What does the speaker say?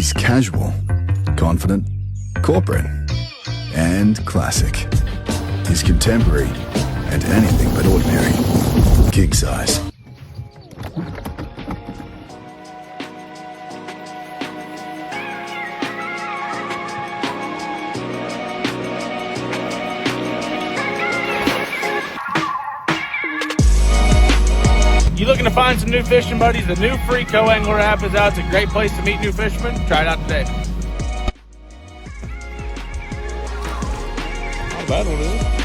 He's casual, confident, corporate, and classic. He's contemporary and anything but ordinary. Gig size. You looking to find some new fishing buddies? The new free Co-Angler app is out. It's a great place to meet new fishermen. Try it out today. Not a bad one, is it?